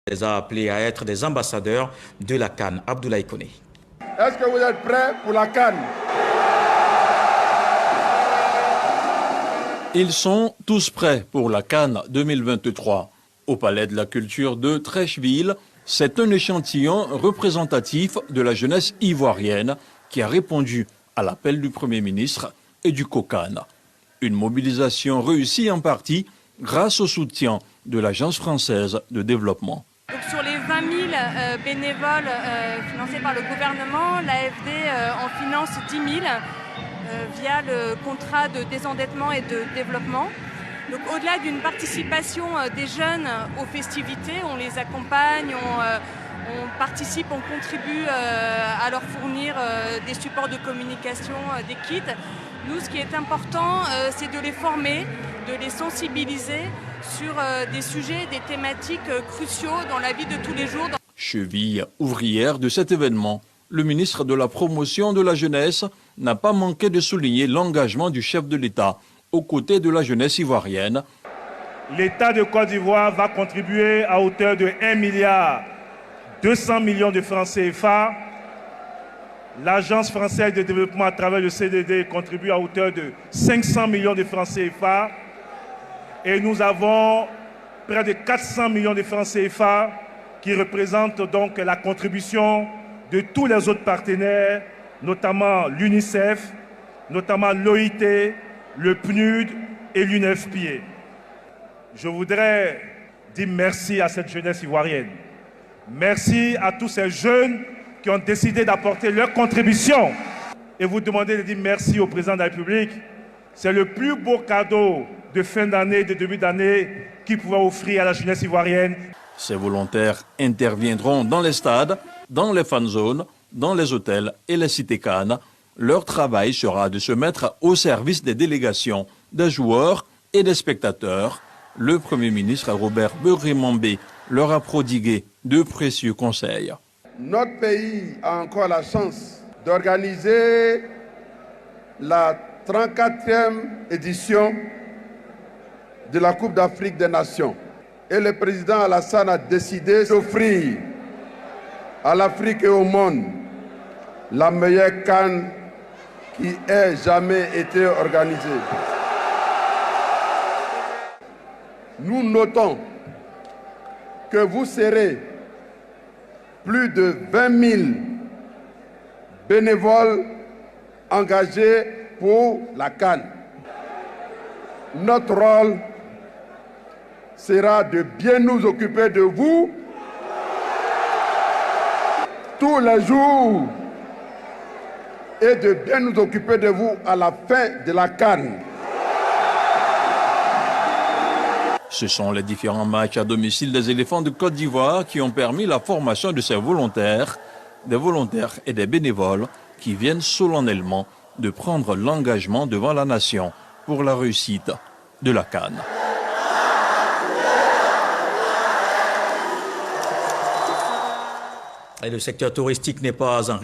les a appelés à être des ambassadeurs de la CAN. Abdoulaye Koné. Est-ce que vous êtes prêts pour la CAN? Ils sont tous prêts pour la CAN 2023. Au Palais de la Culture de Treichville, c'est un échantillon représentatif de la jeunesse ivoirienne qui a répondu à l'appel du Premier ministre et du COCAN. Une mobilisation réussie en partie grâce au soutien de l'Agence française de développement. Donc sur les 20 000 bénévoles financés par le gouvernement, l'AFD en finance 10 000 via le contrat de désendettement et de développement. Donc au-delà d'une participation des jeunes aux festivités, on les accompagne, on participe, on contribue à leur fournir des supports de communication, des kits. Nous, ce qui est important, c'est de les former, de les sensibiliser sur des sujets, des thématiques cruciaux dans la vie de tous les jours. Cheville ouvrière de cet événement, le ministre de la Promotion de la Jeunesse n'a pas manqué de souligner l'engagement du chef de l'État aux côtés de la jeunesse ivoirienne. L'État de Côte d'Ivoire va contribuer à hauteur de 1,2 milliard de francs CFA. L'Agence française de développement à travers le CDD contribue à hauteur de 500 millions de francs CFA. Et nous avons près de 400 millions de francs CFA qui représentent donc la contribution de tous les autres partenaires, notamment l'UNICEF, notamment l'OIT, le PNUD et l'UNFPA. Je voudrais dire merci à cette jeunesse ivoirienne. Merci à tous ces jeunes qui ont décidé d'apporter leur contribution. Et vous demandez de dire merci au président de la République. C'est le plus beau cadeau de fin d'année, de début d'année qu'il pouvait offrir à la jeunesse ivoirienne. Ces volontaires interviendront dans les stades, dans les fan zones, dans les hôtels et les cités CAN. Leur travail sera de se mettre au service des délégations, des joueurs et des spectateurs. Le Premier ministre Robert Beuré-Mambé leur a prodigué de précieux conseils. Notre pays a encore la chance d'organiser la 34e édition de la Coupe d'Afrique des Nations. Et le président Alassane a décidé d'offrir à l'Afrique et au monde la meilleure CAN qui ait jamais été organisée. Nous notons que vous serez plus de 20 000 bénévoles engagés pour la CAN. Notre rôle sera de bien nous occuper de vous tous les jours et de bien nous occuper de vous à la fin de la CAN. Ce sont les différents matchs à domicile des éléphants de Côte d'Ivoire qui ont permis la formation de ces volontaires, des volontaires et des bénévoles qui viennent solennellement de prendre l'engagement devant la nation pour la réussite de la CAN. Et le secteur touristique n'est pas en